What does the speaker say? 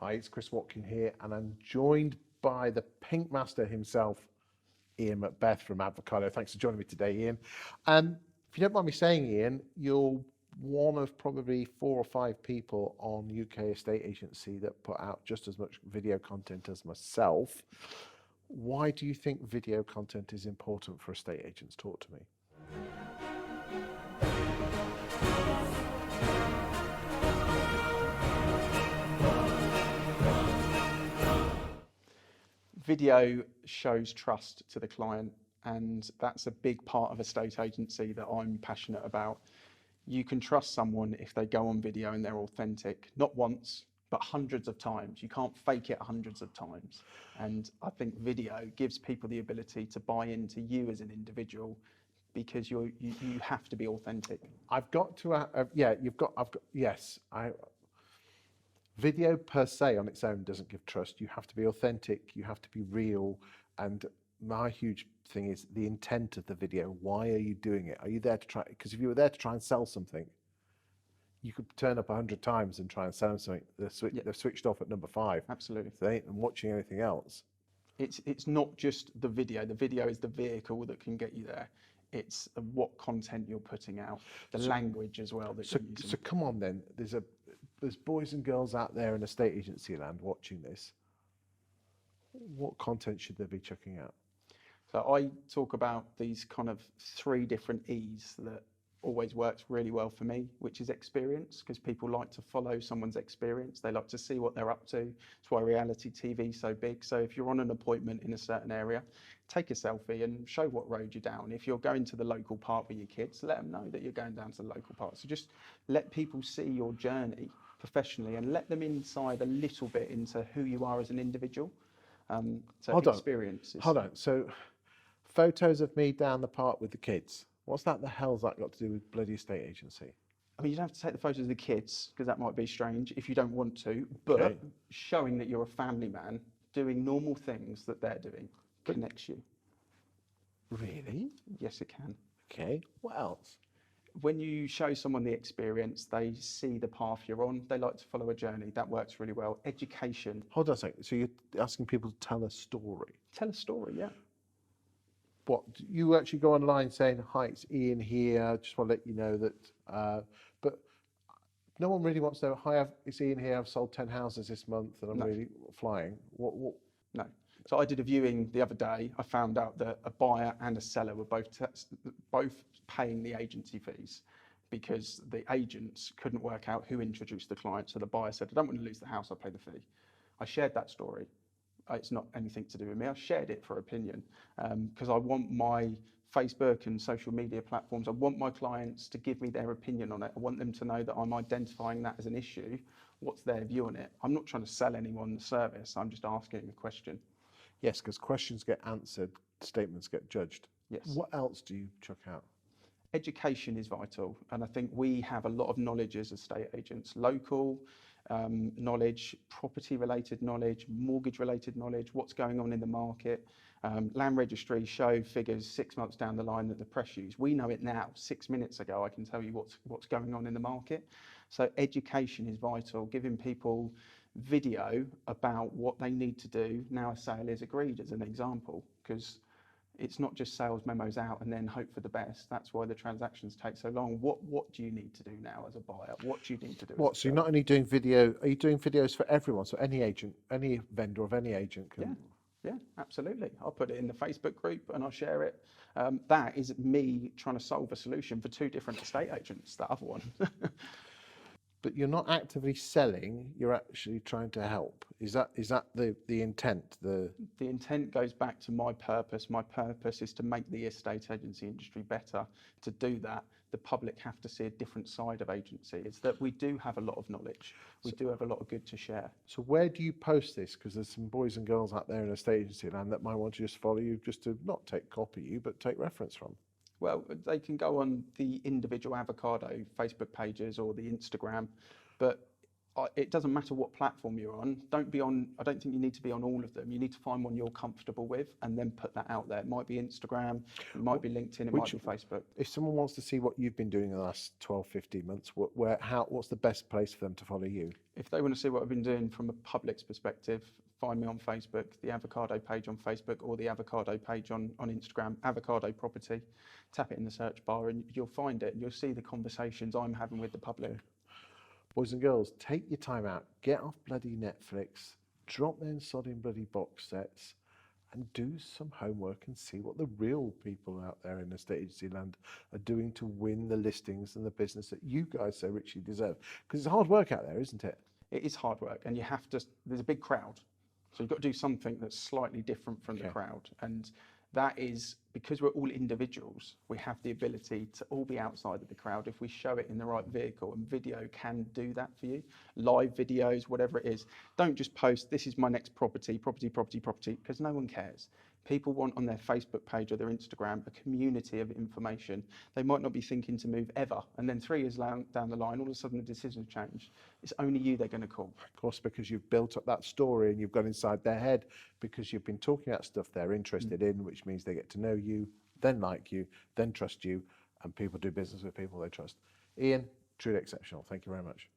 Hi, it's Chris Watkin here, and I'm joined by the Pink Master himself, Ian Macbeth from Avocado. Thanks for joining me today, Ian. If you don't mind me saying, Ian, you're one of probably 4 or 5 people on UK estate agency that put out just as much video content as myself. Why do you think video content is important for estate agents? Talk to me. Video shows trust to the client, and that's a big part of estate agency that I'm passionate about. You can trust someone if they go on video and they're authentic, not once, but hundreds of times. You can't fake it hundreds of times. And I think video gives people the ability to buy into you as an individual because you have to be authentic. I've got to, yes. Video per se on its own doesn't give trust. You have to be authentic, you have to be real. And my huge thing is the intent of the video. Why are you doing it? Are you there to try? Because if you were there to try and sell something, you could turn up 100 times and try and sell something. They're switched off at number 5. Absolutely. So they ain't watching anything else. It's not just the video. The video is the vehicle that can get you there. It's what content you're putting out, the language as well that you're using. So come on then, there's boys and girls out there in estate agency land watching this. What content should they be checking out? So I talk about these kind of 3 different E's that always works really well for me, which is experience, because people like to follow someone's experience. They like to see what they're up to. That's why reality TV is so big. So if you're on an appointment in a certain area, take a selfie and show what road you're down. If you're going to the local park with your kids, let them know that you're going down to the local park. So just let people see your journey professionally and let them inside a little bit into who you are as an individual. Hold on. So photos of me down the park with the kids. What's that? The hell's that got to do with bloody estate agency? I mean, you don't have to take the photos of the kids because that might be strange if you don't want to, but Okay. showing that you're a family man doing normal things that they're doing connects you. Really? Yes, it can. Okay. What else? When you show someone the experience, they see the path you're on. They like to follow a journey. That works really well. Education. Hold on a second. So you're asking people to tell a story? Tell a story, yeah. What, you actually go online saying, hi, it's Ian here, just want to let you know that, but no one really wants to know, hi, it's Ian here, I've sold 10 houses this month and I'm really flying. What? No. So I did a viewing the other day. I found out that a buyer and a seller were both paying the agency fees because the agents couldn't work out who introduced the client. So the buyer said, I don't want to lose the house, I'll pay the fee. I shared that story. It's not anything to do with me. I shared it for opinion because I want my Facebook and social media platforms, I want my clients to give me their opinion on it. I want them to know that I'm identifying that as an issue. What's their view on it? I'm not trying to sell anyone the service. I'm just asking a question. Yes, because questions get answered, statements get judged. Yes. What else do you chuck out? Education is vital, and I think we have a lot of knowledge as estate agents, local knowledge, property-related knowledge, mortgage-related knowledge, what's going on in the market. Land registry show figures 6 months down the line that the press use. We know it now. 6 minutes ago, I can tell you what's going on in the market. So education is vital, giving people video about what they need to do now a sale is agreed, as an example, because it's not just sales memos out and then hope for the best. That's why the transactions take so long. What do you need to do now as a buyer? What do you need to do? What, so you're not only doing video, are you doing videos for everyone? So any agent, any vendor of any agent can... Yeah, absolutely. I'll put it in the Facebook group and I'll share it. That is me trying to solve a solution for 2 different estate agents, that other one. But you're not actively selling, you're actually trying to help. Is that the intent? The intent goes back to my purpose. My purpose is to make the estate agency industry better. To do that, the public have to see a different side of agency. It's that we do have a lot of knowledge. We do have a lot of good to share. So where do you post this? Because there's some boys and girls out there in estate agency land that might want to just follow you, just to not copy you, but take reference from. Well, they can go on the individual Avocado Facebook pages or the Instagram, but it doesn't matter what platform you're on. Don't be on. I don't think you need to be on all of them. You need to find one you're comfortable with, and then put that out there. It might be Instagram, it might be LinkedIn, it might be Facebook. If someone wants to see what you've been doing in the last 12, 15 months, what's the best place for them to follow you? If they want to see what I've been doing from a public's perspective, find me on Facebook, the Avocado page on Facebook, or the Avocado page on Instagram, Avocado Property. Tap it in the search bar and you'll find it, and you'll see the conversations I'm having with the public. Boys and girls, take your time out, get off bloody Netflix, drop them sodding bloody box sets, and do some homework and see what the real people out there in estate agency land are doing to win the listings and the business that you guys so richly deserve. Because it's hard work out there, isn't it? It is hard work, and you have to, there's a big crowd. So you've got to do something that's slightly different from the crowd. And that is, because we're all individuals, we have the ability to all be outside of the crowd if we show it in the right vehicle, and video can do that for you. Live videos, whatever it is. Don't just post, this is my next property, because no one cares. People want on their Facebook page or their Instagram a community of information. They might not be thinking to move ever, and then 3 years down the line, all of a sudden the decision's changed. It's only you they're going to call. Of course, because you've built up that story and you've gone inside their head, because you've been talking about stuff they're interested in, which means they get to know you, then like you, then trust you, and people do business with people they trust. Ian, truly exceptional. Thank you very much.